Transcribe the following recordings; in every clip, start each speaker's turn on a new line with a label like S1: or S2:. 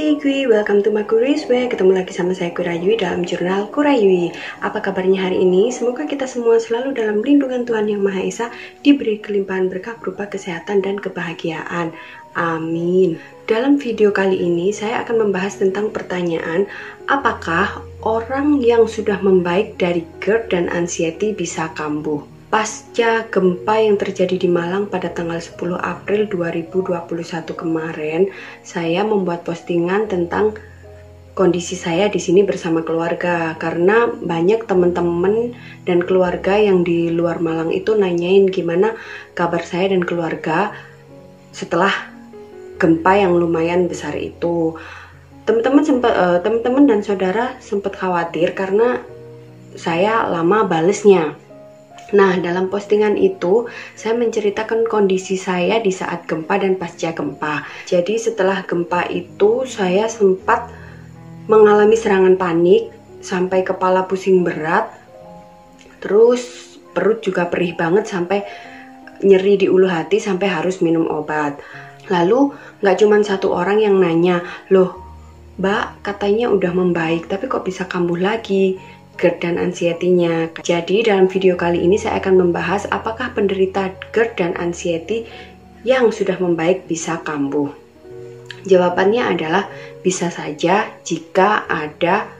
S1: Hey Gui, welcome to my Kuriswe. Ketemu lagi sama saya Kurayui dalam jurnal Kurayui. Apa kabarnya hari ini? Semoga kita semua selalu dalam lindungan Tuhan Yang Maha Esa, diberi kelimpahan berkah berupa kesehatan dan kebahagiaan. Amin. Dalam video kali ini saya akan membahas tentang pertanyaan, apakah orang yang sudah membaik dari GERD dan anxiety bisa kambuh? Pasca gempa yang terjadi di Malang pada tanggal 10 April 2021 kemarin, saya membuat postingan tentang kondisi saya di sini bersama keluarga, karena banyak teman-teman dan keluarga yang di luar Malang itu nanyain gimana kabar saya dan keluarga setelah gempa yang lumayan besar itu. Teman-teman dan saudara sempat khawatir karena saya lama balesnya. Nah, dalam postingan itu, saya menceritakan kondisi saya di saat gempa dan pasca gempa. Jadi setelah gempa itu, saya sempat mengalami serangan panik, sampai kepala pusing berat, terus perut juga perih banget, sampai nyeri di ulu hati, sampai harus minum obat. Lalu, gak cuma satu orang yang nanya, loh, Mbak, katanya udah membaik, tapi kok bisa kambuh lagi GERD dan anxiety-nya. Jadi dalam video kali ini saya akan membahas apakah penderita GERD dan anxiety yang sudah membaik bisa kambuh. Jawabannya adalah bisa saja jika ada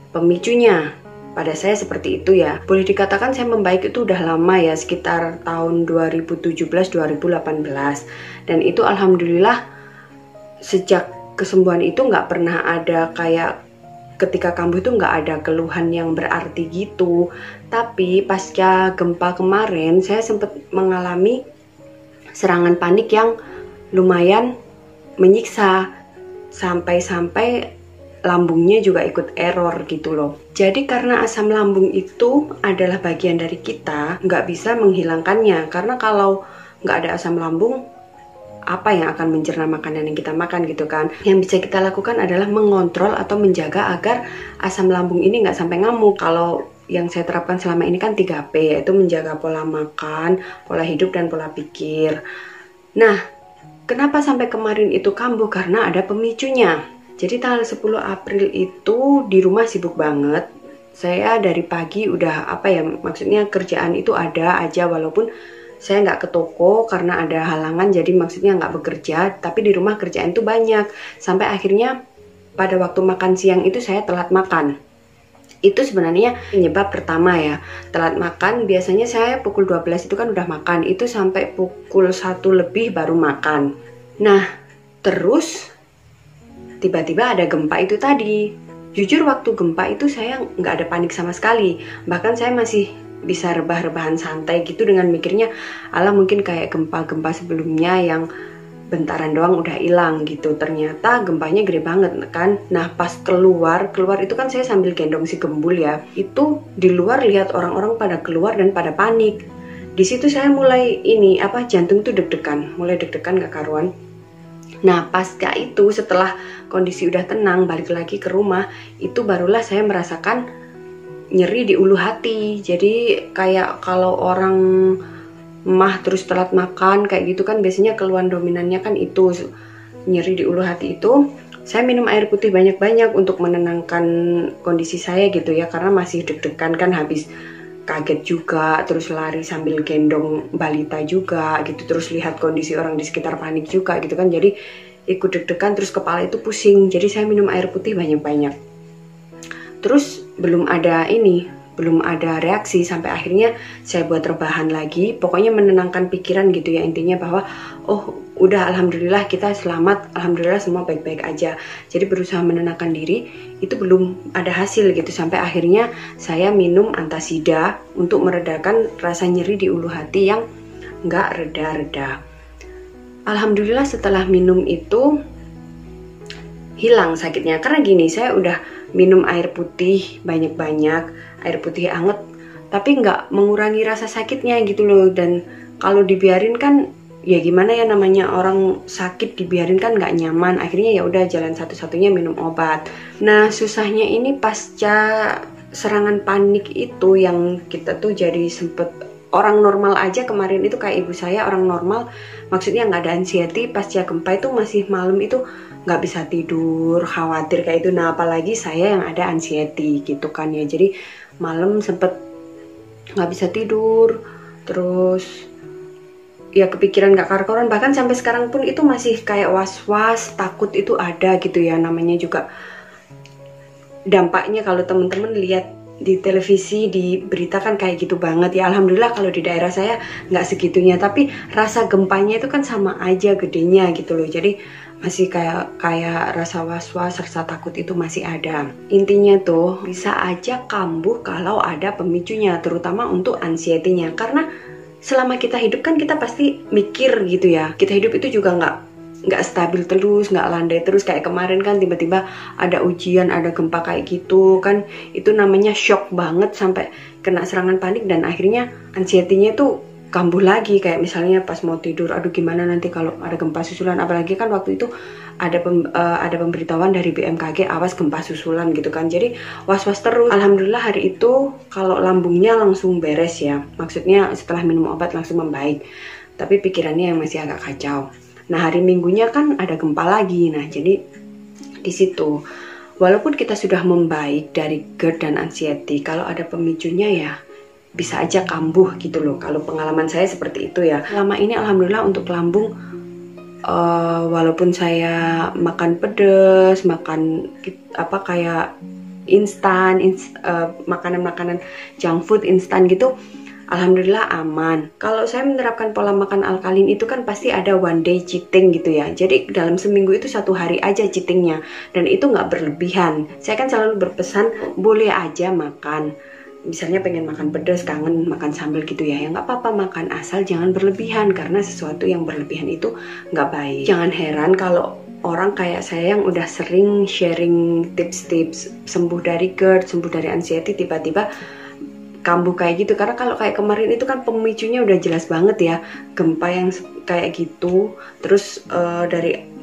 S1: pemicunya. Pada saya seperti itu ya. Boleh dikatakan saya membaik itu udah lama ya, sekitar tahun 2017-2018. Dan itu alhamdulillah sejak kesembuhan itu nggak pernah ada kayak ketika kambuh itu nggak ada keluhan yang berarti gitu. Tapi pasca gempa kemarin saya sempat mengalami serangan panik yang lumayan menyiksa, sampai lambungnya juga ikut error gitu loh. Jadi karena asam lambung itu adalah bagian dari kita, nggak bisa menghilangkannya. Karena kalau nggak ada asam lambung, apa yang akan mencerna makanan yang kita makan gitu kan. Yang bisa kita lakukan adalah mengontrol atau menjaga agar asam lambung ini nggak sampai ngamuk. Kalau yang saya terapkan selama ini kan 3P, yaitu menjaga pola makan, pola hidup, dan pola pikir. Nah, kenapa sampai kemarin itu kambuh? Karena ada pemicunya. Jadi tanggal 10 April itu di rumah sibuk banget. Saya dari pagi udah maksudnya kerjaan itu ada aja, walaupun saya nggak ke toko karena ada halangan, jadi maksudnya nggak bekerja, tapi di rumah kerjaan itu banyak. Sampai akhirnya pada waktu makan siang itu saya telat makan. Itu sebenarnya penyebab pertama ya. Telat makan, biasanya saya pukul 12 itu kan udah makan, itu sampai pukul 1 lebih baru makan. Nah, terus tiba-tiba ada gempa itu tadi. Jujur waktu gempa itu saya nggak ada panik sama sekali. Bahkan saya masih bisa rebah-rebahan santai gitu dengan mikirnya, ala mungkin kayak gempa-gempa sebelumnya yang bentaran doang udah hilang gitu. Ternyata gempanya gede banget kan. Nah, pas keluar itu kan saya sambil gendong si Gembul ya. Itu di luar lihat orang-orang pada keluar dan pada panik. Di situ saya mulai jantung tuh deg-degan, mulai deg-degan gak karuan. Nah, pasca itu setelah kondisi udah tenang, balik lagi ke rumah, itu barulah saya merasakan nyeri di ulu hati. Jadi kayak kalau orang mah terus telat makan kayak gitu kan, biasanya keluhan dominannya kan itu nyeri di ulu hati itu. Saya minum air putih banyak-banyak untuk menenangkan kondisi saya gitu ya, karena masih deg-degan kan, habis kaget juga, terus lari sambil gendong balita juga gitu, terus lihat kondisi orang di sekitar panik juga gitu kan, jadi ikut deg-degan, terus kepala itu pusing. Jadi saya minum air putih banyak-banyak. Terus belum ada reaksi, sampai akhirnya saya buat rebahan lagi, pokoknya menenangkan pikiran gitu ya, intinya bahwa oh udah alhamdulillah kita selamat, alhamdulillah semua baik-baik aja. Jadi berusaha menenangkan diri, itu belum ada hasil gitu, sampai akhirnya saya minum antasida untuk meredakan rasa nyeri di ulu hati yang nggak reda-reda. Alhamdulillah setelah minum itu hilang sakitnya. Karena gini, saya udah minum air putih banyak-banyak, air putih anget, tapi nggak mengurangi rasa sakitnya gitu loh. Dan kalau dibiarin kan ya gimana ya, namanya orang sakit dibiarin kan nggak nyaman. Akhirnya ya udah, jalan satu-satunya minum obat. Nah, susahnya ini pasca serangan panik itu yang kita tuh jadi sempet orang normal aja. Kemarin itu kayak ibu saya orang normal, maksudnya nggak ada anxiety, pasca gempa itu masih malam itu nggak bisa tidur, khawatir kayak itu. Nah apalagi saya yang ada anxiety gitu kan ya, jadi malam sempet nggak bisa tidur, terus ya kepikiran nggak karu-karuan, bahkan sampai sekarang pun itu masih kayak was-was, takut itu ada gitu ya. Namanya juga dampaknya kalau teman-teman lihat di televisi, di berita kan kayak gitu banget ya. Alhamdulillah kalau di daerah saya nggak segitunya, tapi rasa gempanya itu kan sama aja gedenya gitu loh. Jadi masih kayak rasa was-was, rasa takut itu masih ada. Intinya tuh bisa aja kambuh kalau ada pemicunya, terutama untuk anxiety-nya. Karena selama kita hidup kan kita pasti mikir gitu ya. Kita hidup itu juga nggak stabil terus, nggak landai terus. Kayak kemarin kan tiba-tiba ada ujian, ada gempa kayak gitu kan, itu namanya shock banget sampai kena serangan panik, dan akhirnya anxiety-nya tuh kambuh lagi. Kayak misalnya pas mau tidur, aduh gimana nanti kalau ada gempa susulan. Apalagi kan waktu itu ada pemberitahuan dari BMKG awas gempa susulan gitu kan, jadi was-was terus. Alhamdulillah hari itu kalau lambungnya langsung beres ya, maksudnya setelah minum obat langsung membaik, tapi pikirannya yang masih agak kacau. Nah hari Minggunya kan ada gempa lagi. Nah jadi di situ walaupun kita sudah membaik dari GERD dan anxiety, kalau ada pemicunya ya bisa aja kambuh gitu loh. Kalau pengalaman saya seperti itu ya. Selama ini alhamdulillah untuk lambung, walaupun saya makan pedas, makan apa kayak instan, makanan-makanan junk food instan gitu, alhamdulillah aman. Kalau saya menerapkan pola makan alkalin itu kan pasti ada one day cheating gitu ya. Jadi dalam seminggu itu 1 hari aja cheatingnya, dan itu nggak berlebihan. Saya kan selalu berpesan boleh aja makan. Misalnya pengen makan pedas, kangen makan sambal gitu ya, nggak apa-apa makan, asal jangan berlebihan, karena sesuatu yang berlebihan itu nggak baik. Jangan heran kalau orang kayak saya yang udah sering sharing tips-tips sembuh dari GERD, sembuh dari anxiety, tiba-tiba kambuh kayak gitu. Karena kalau kayak kemarin itu kan pemicunya udah jelas banget ya, gempa yang kayak gitu. Terus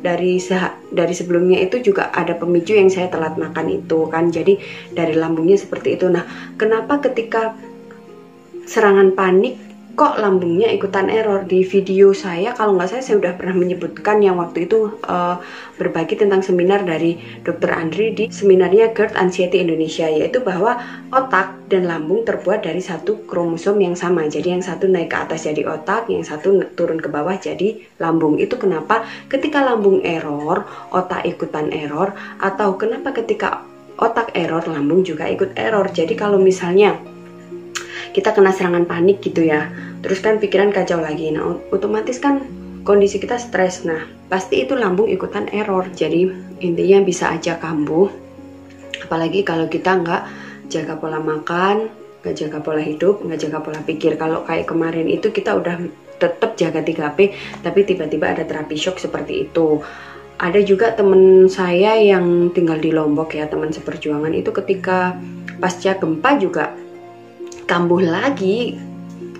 S1: dari sebelumnya itu juga ada pemicu yang saya telat makan itu kan, jadi dari lambungnya seperti itu. Nah kenapa ketika serangan panik kok lambungnya ikutan error? Di video saya kalau nggak saya udah pernah menyebutkan yang waktu itu berbagi tentang seminar dari Dr. Andri di seminarnya GERD Anxiety Indonesia, yaitu bahwa otak dan lambung terbuat dari satu kromosom yang sama. Jadi yang satu naik ke atas jadi otak, yang satu turun ke bawah jadi lambung. Itu kenapa ketika lambung error, otak ikutan error, atau kenapa ketika otak error, lambung juga ikut error. Jadi kalau misalnya kita kena serangan panik gitu ya, terus kan pikiran kacau lagi, nah otomatis kan kondisi kita stres, nah pasti itu lambung ikutan error. Jadi intinya bisa aja kambuh, apalagi kalau kita nggak jaga pola makan, nggak jaga pola hidup, nggak jaga pola pikir. Kalau kayak kemarin itu kita udah tetap jaga 3P, tapi tiba-tiba ada terapi shock seperti itu. Ada juga temen saya yang tinggal di Lombok ya, teman seperjuangan itu, ketika pasca gempa juga kambuh lagi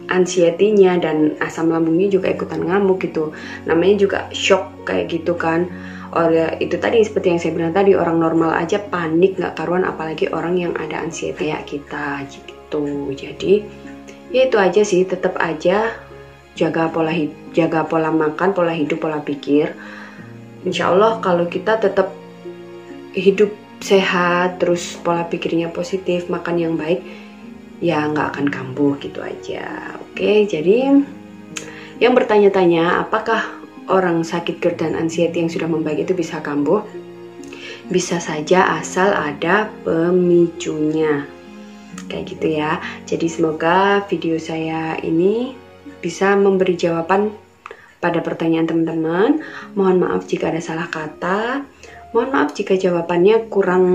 S1: anxiety-nya, dan asam lambungnya juga ikutan ngamuk gitu. Namanya juga shock kayak gitu kan. Oleh itu tadi seperti yang saya bilang tadi, orang normal aja panik nggak karuan, apalagi orang yang ada anxiety kayak kita gitu. Jadi ya itu aja sih, tetap aja jaga pola makan, pola hidup, pola pikir. Insya Allah kalau kita tetap hidup sehat, terus pola pikirnya positif, makan yang baik, ya nggak akan kambuh gitu aja. Oke, jadi yang bertanya-tanya apakah orang sakit GERD dan anxiety yang sudah membaik itu bisa kambuh? Bisa saja asal ada pemicunya, kayak gitu ya. Jadi semoga video saya ini bisa memberi jawaban pada pertanyaan teman-teman. Mohon maaf jika ada salah kata. Mohon maaf jika jawabannya kurang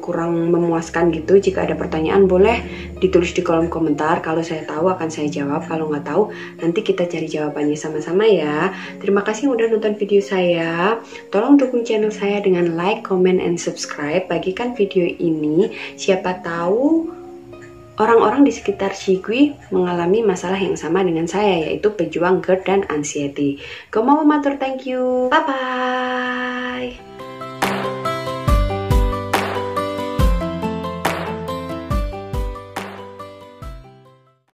S1: kurang memuaskan gitu. Jika ada pertanyaan boleh ditulis di kolom komentar. Kalau saya tahu akan saya jawab. Kalau nggak tahu nanti kita cari jawabannya sama-sama ya. Terima kasih udah nonton video saya. Tolong dukung channel saya dengan like, comment, and subscribe. Bagikan video ini. Siapa tahu orang-orang di sekitar Shigui mengalami masalah yang sama dengan saya, yaitu pejuang GERD dan anxiety. Go Mama Matur, thank you. Bye-bye.